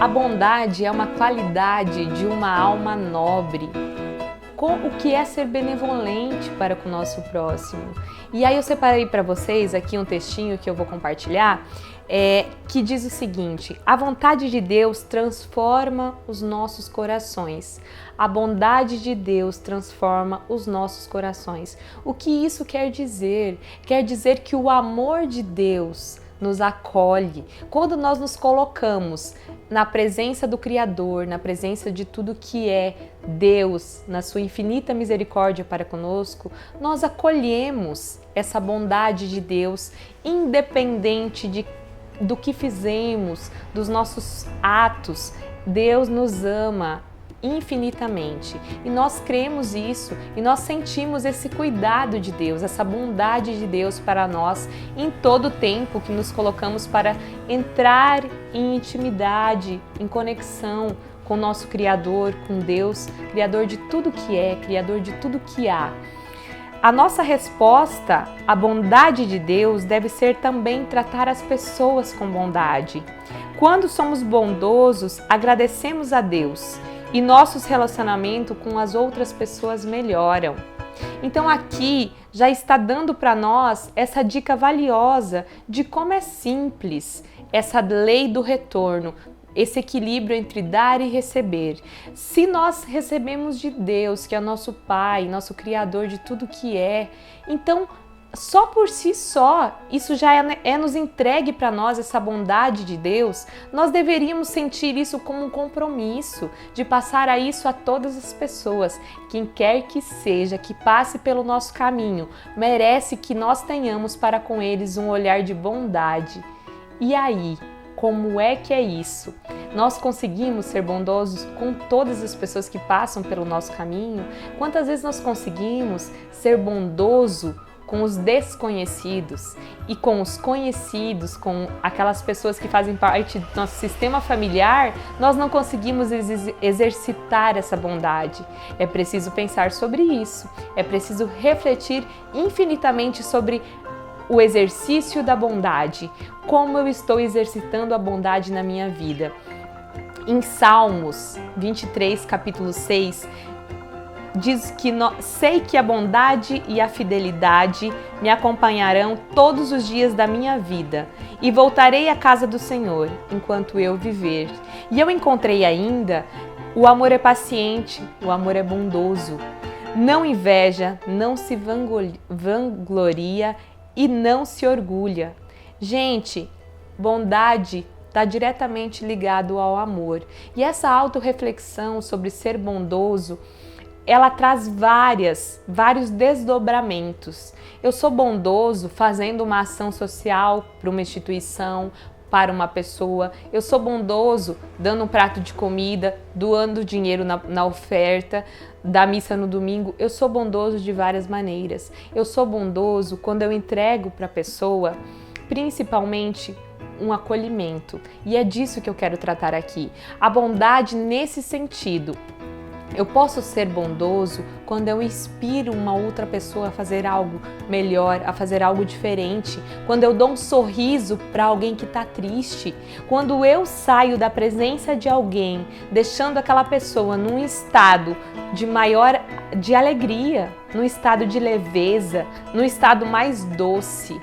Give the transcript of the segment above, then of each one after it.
A bondade é uma qualidade de uma alma nobre. O que é ser benevolente para com o nosso próximo? E aí eu separei para vocês aqui um textinho que eu vou compartilhar, que diz o seguinte: a vontade de Deus transforma os nossos corações. A bondade de Deus transforma os nossos corações. O que isso quer dizer? Quer dizer que o amor de Deus nos acolhe. Quando nós nos colocamos na presença do Criador, na presença de tudo que é Deus, na sua infinita misericórdia para conosco, nós acolhemos essa bondade de Deus, independente do que fizemos, dos nossos atos. Deus nos ama infinitamente e nós cremos isso e nós sentimos esse cuidado de Deus, essa bondade de Deus para nós em todo o tempo que nos colocamos para entrar em intimidade, em conexão com o nosso Criador, com Deus, Criador de tudo que é, Criador de tudo que há. A nossa resposta à bondade de Deus deve ser também tratar as pessoas com bondade. Quando somos bondosos, agradecemos a Deus e nossos relacionamentos com as outras pessoas melhoram. Então aqui já está dando para nós essa dica valiosa de como é simples essa lei do retorno, esse equilíbrio entre dar e receber. Se nós recebemos de Deus, que é nosso Pai, nosso Criador de tudo que é, então só por si só, isso já é nos entregue para nós, essa bondade de Deus. Nós deveríamos sentir isso como um compromisso, de passar a isso a todas as pessoas. Quem quer que seja, que passe pelo nosso caminho, merece que nós tenhamos para com eles um olhar de bondade. E aí, como é que é isso? Nós conseguimos ser bondosos com todas as pessoas que passam pelo nosso caminho? Quantas vezes nós conseguimos ser bondoso com os desconhecidos e com os conhecidos, com aquelas pessoas que fazem parte do nosso sistema familiar? Nós não conseguimos exercitar essa bondade. É preciso pensar sobre isso, é preciso refletir infinitamente sobre o exercício da bondade. Como eu estou exercitando a bondade na minha vida? Em Salmos 23, capítulo 6, diz que sei que a bondade e a fidelidade me acompanharão todos os dias da minha vida e voltarei à casa do Senhor enquanto eu viver. E eu encontrei ainda: o amor é paciente, o amor é bondoso, não inveja, não se vangloria e não se orgulha. Gente, bondade está diretamente ligado ao amor. E essa autorreflexão sobre ser bondoso, ela traz vários desdobramentos. Eu sou bondoso fazendo uma ação social para uma instituição, para uma pessoa. Eu sou bondoso dando um prato de comida, doando dinheiro na oferta da missa no domingo. Eu sou bondoso de várias maneiras. Eu sou bondoso quando eu entrego para a pessoa, principalmente, um acolhimento. E é disso que eu quero tratar aqui. A bondade nesse sentido. Eu posso ser bondoso quando eu inspiro uma outra pessoa a fazer algo melhor, a fazer algo diferente, quando eu dou um sorriso para alguém que está triste, quando eu saio da presença de alguém, deixando aquela pessoa num estado de alegria, num estado de leveza, num estado mais doce.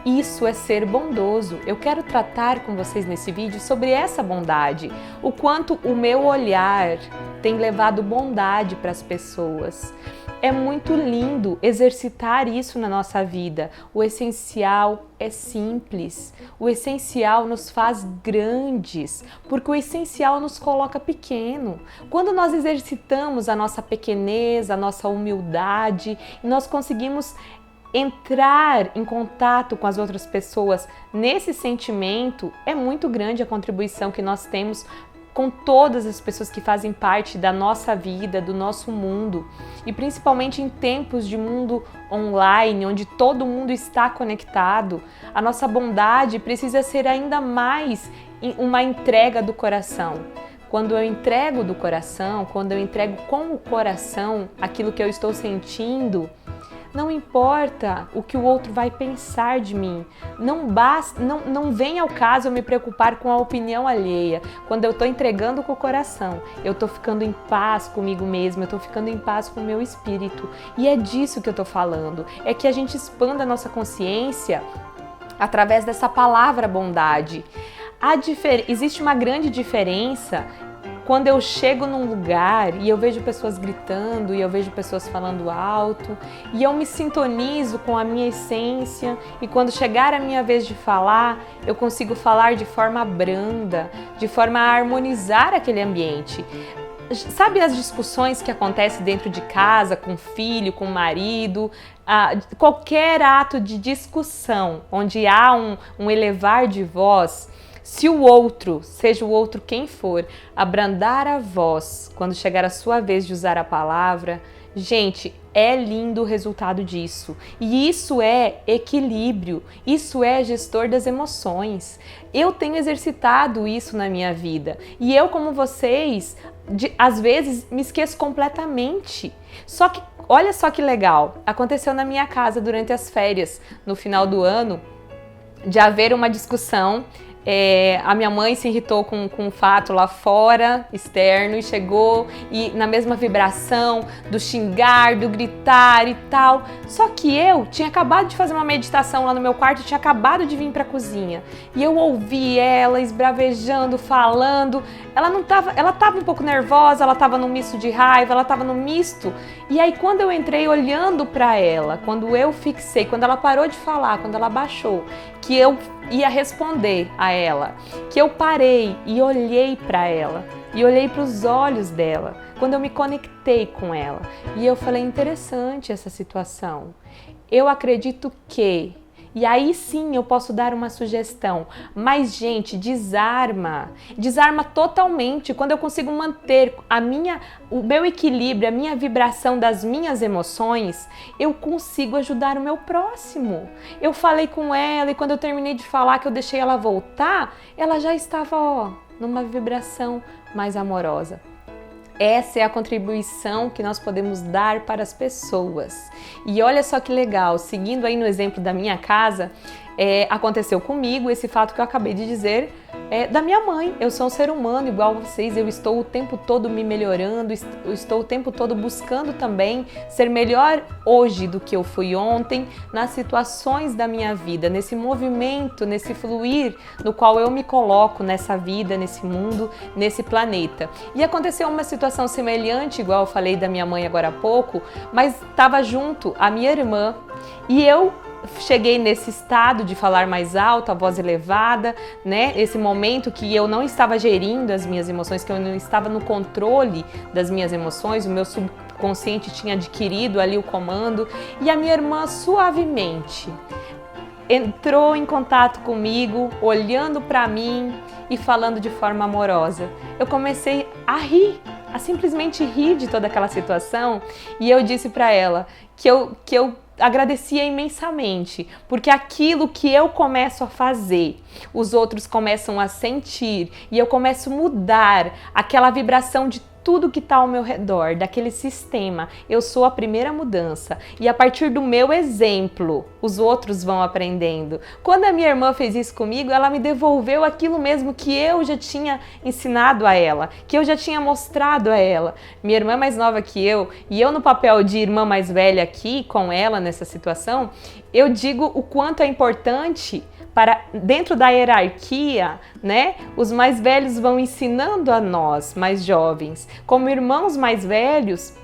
Isso é ser bondoso. Eu quero tratar com vocês nesse vídeo sobre essa bondade, o quanto o meu olhar tem levado bondade para as pessoas. É muito lindo exercitar isso na nossa vida. O essencial é simples. O essencial nos faz grandes, porque o essencial nos coloca pequeno. Quando nós exercitamos a nossa pequenez, a nossa humildade, nós conseguimos entrar em contato com as outras pessoas nesse sentimento, é muito grande a contribuição que nós temos com todas as pessoas que fazem parte da nossa vida, do nosso mundo, e principalmente em tempos de mundo online, onde todo mundo está conectado. A nossa bondade precisa ser ainda mais uma entrega do coração. Quando eu entrego do coração, quando eu entrego com o coração aquilo que eu estou sentindo, Não importa o que o outro vai pensar de mim. Não vem ao caso eu me preocupar com a opinião alheia. Quando eu estou entregando com o coração, eu estou ficando em paz comigo mesma, eu estou ficando em paz com o meu espírito. E é disso que eu estou falando. É que a gente expanda a nossa consciência através dessa palavra bondade. Existe uma grande diferença quando eu chego num lugar e eu vejo pessoas gritando e eu vejo pessoas falando alto e eu me sintonizo com a minha essência, e quando chegar a minha vez de falar, eu consigo falar de forma branda, de forma a harmonizar aquele ambiente. Sabe as discussões que acontecem dentro de casa, com o filho, com o marido, qualquer ato de discussão onde há um elevar de voz, se o outro, seja o outro quem for, abrandar a voz quando chegar a sua vez de usar a palavra, gente, é lindo o resultado disso. E isso é equilíbrio, isso é gestor das emoções. Eu tenho exercitado isso na minha vida. E eu, como vocês, às vezes me esqueço completamente. Só que, olha só que legal, aconteceu na minha casa durante as férias, no final do ano, de haver uma discussão. A minha mãe se irritou com um fato lá fora, externo, e chegou e na mesma vibração do xingar, do gritar e tal. Só que eu tinha acabado de fazer uma meditação lá no meu quarto, tinha acabado de vir para a cozinha. E eu ouvi ela esbravejando, falando. Ela estava um pouco nervosa, ela estava no misto de raiva, ela estava no misto. E aí quando eu entrei olhando para ela, quando eu fixei, quando ela parou de falar, quando ela baixou, que eu ia responder a ela, que eu parei e olhei para ela, e olhei para os olhos dela, quando eu me conectei com ela, e eu falei, interessante essa situação, eu acredito que... E aí sim eu posso dar uma sugestão, mas gente, desarma totalmente. Quando eu consigo manter o meu equilíbrio, a minha vibração das minhas emoções, eu consigo ajudar o meu próximo. Eu falei com ela e quando eu terminei de falar, que eu deixei ela voltar, ela já estava numa vibração mais amorosa. Essa é a contribuição que nós podemos dar para as pessoas. E olha só que legal, seguindo aí no exemplo da minha casa, aconteceu comigo esse fato que eu acabei de dizer da minha mãe. Eu sou um ser humano igual a vocês, eu estou o tempo todo me melhorando, eu estou o tempo todo buscando também ser melhor hoje do que eu fui ontem, nas situações da minha vida, nesse movimento, nesse fluir no qual eu me coloco nessa vida, nesse mundo, nesse planeta. E aconteceu uma situação semelhante, igual eu falei da minha mãe agora há pouco, mas estava junto a minha irmã e eu cheguei nesse estado de falar mais alto, a voz elevada, né? Esse momento que eu não estava gerindo as minhas emoções, que eu não estava no controle das minhas emoções, o meu subconsciente tinha adquirido ali o comando, e a minha irmã suavemente entrou em contato comigo, olhando para mim e falando de forma amorosa. Eu comecei a rir, a simplesmente rir de toda aquela situação, e eu disse para ela que eu agradecia imensamente, porque aquilo que eu começo a fazer, os outros começam a sentir, e eu começo a mudar aquela vibração de tudo que está ao meu redor, daquele sistema. Eu sou a primeira mudança, e a partir do meu exemplo, os outros vão aprendendo. Quando a minha irmã fez isso comigo, ela me devolveu aquilo mesmo que eu já tinha ensinado a ela, que eu já tinha mostrado a ela. Minha irmã é mais nova que eu, e eu no papel de irmã mais velha aqui, com ela nessa situação, eu digo o quanto é importante para, dentro da hierarquia, né, os mais velhos vão ensinando a nós, mais jovens. Como irmãos mais velhos,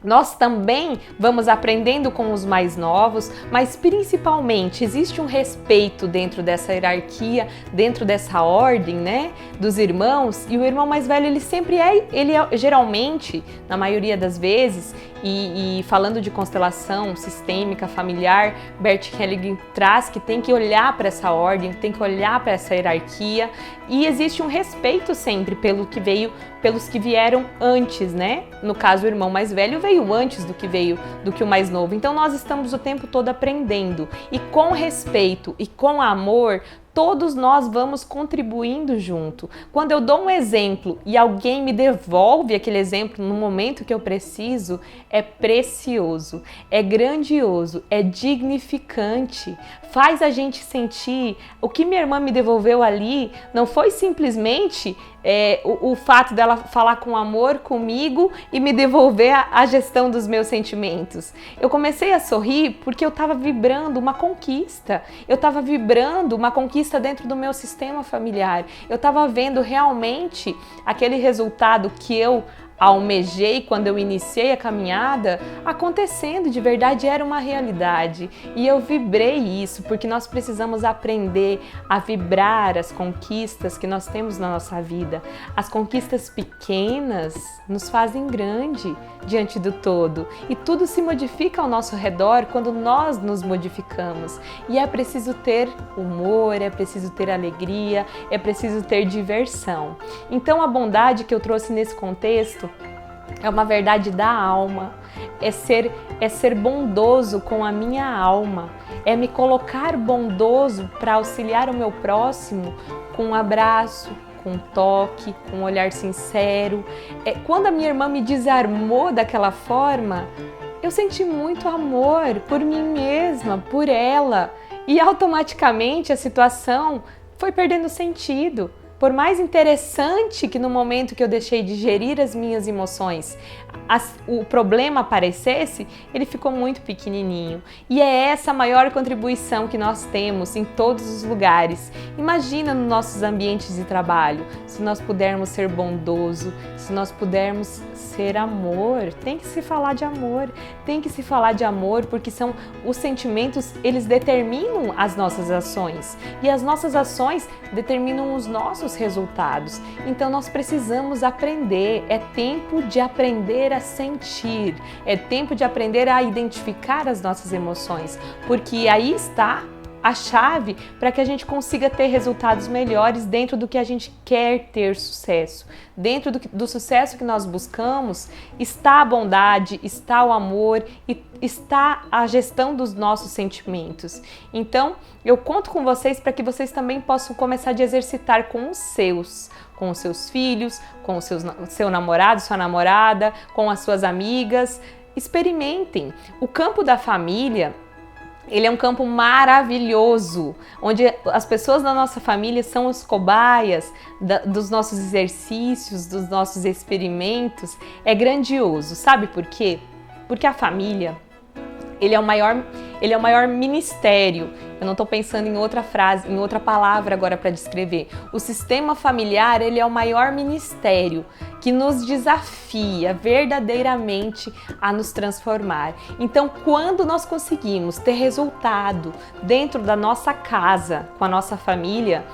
nós também vamos aprendendo com os mais novos, mas principalmente existe um respeito dentro dessa hierarquia, dentro dessa ordem, né, dos irmãos, e o irmão mais velho, ele é geralmente, na maioria das vezes, e falando de constelação sistêmica, familiar, Bert Hellinger traz que tem que olhar para essa ordem, tem que olhar para essa hierarquia, e existe um respeito sempre pelos que vieram antes, né? No caso, o irmão mais velho veio antes do que o mais novo. Então nós estamos o tempo todo aprendendo, e com respeito e com amor, todos nós vamos contribuindo junto. Quando eu dou um exemplo e alguém me devolve aquele exemplo no momento que eu preciso, é precioso, é grandioso, é dignificante, faz a gente sentir o que minha irmã me devolveu ali não foi simplesmente o fato dela falar com amor comigo e me devolver a gestão dos meus sentimentos. Eu comecei a sorrir porque eu estava vibrando uma conquista, eu estava vibrando uma conquista dentro do meu sistema familiar, eu estava vendo realmente aquele resultado que eu almejei quando eu iniciei a caminhada acontecendo, de verdade era uma realidade, e eu vibrei isso porque nós precisamos aprender a vibrar as conquistas que nós temos na nossa vida. As conquistas pequenas nos fazem grande diante do todo, e tudo se modifica ao nosso redor quando nós nos modificamos, e é preciso ter humor, é preciso ter alegria, é preciso ter diversão. Então a bondade que eu trouxe nesse contexto é uma verdade da alma, é ser bondoso com a minha alma, é me colocar bondoso para auxiliar o meu próximo com um abraço, com um toque, com um olhar sincero. Quando a minha irmã me desarmou daquela forma, eu senti muito amor por mim mesma, por ela, e automaticamente a situação foi perdendo sentido. Por mais interessante que no momento que eu deixei de gerir as minhas emoções, o problema aparecesse, ele ficou muito pequenininho. E é essa a maior contribuição que nós temos em todos os lugares. Imagina nos nossos ambientes de trabalho, se nós pudermos ser bondoso, se nós pudermos ser amor. Tem que se falar de amor, tem que se falar de amor, porque são os sentimentos, eles determinam as nossas ações. E as nossas ações determinam os nossos resultados. Então nós precisamos aprender, é tempo de aprender a sentir, é tempo de aprender a identificar as nossas emoções, porque aí está a chave para que a gente consiga ter resultados melhores dentro do que a gente quer ter sucesso. Dentro do sucesso que nós buscamos está a bondade, está o amor e está a gestão dos nossos sentimentos. Então, eu conto com vocês para que vocês também possam começar a exercitar com os seus filhos, com o seu namorado, sua namorada, com as suas amigas. Experimentem. O campo da família, ele é um campo maravilhoso, onde as pessoas da nossa família são os cobaias dos nossos exercícios, dos nossos experimentos. É grandioso. Sabe por quê? Porque a família, ele é o maior ministério. Eu não estou pensando em outra frase, em outra palavra agora para descrever. O sistema familiar, ele é o maior ministério que nos desafia verdadeiramente a nos transformar. Então, quando nós conseguimos ter resultado dentro da nossa casa, com a nossa família,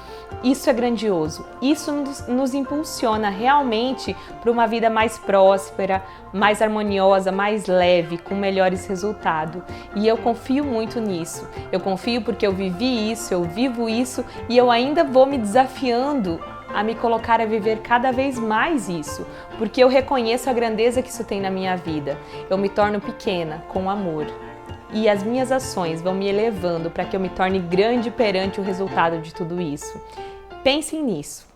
isso é grandioso. Isso nos impulsiona realmente para uma vida mais próspera, mais harmoniosa, mais leve, com melhores resultados. E eu confio muito nisso. Eu confio porque eu vivi isso, eu vivo isso e eu ainda vou me desafiando a me colocar a viver cada vez mais isso, porque eu reconheço a grandeza que isso tem na minha vida. Eu me torno pequena com amor. E as minhas ações vão me elevando para que eu me torne grande perante o resultado de tudo isso. Pensem nisso.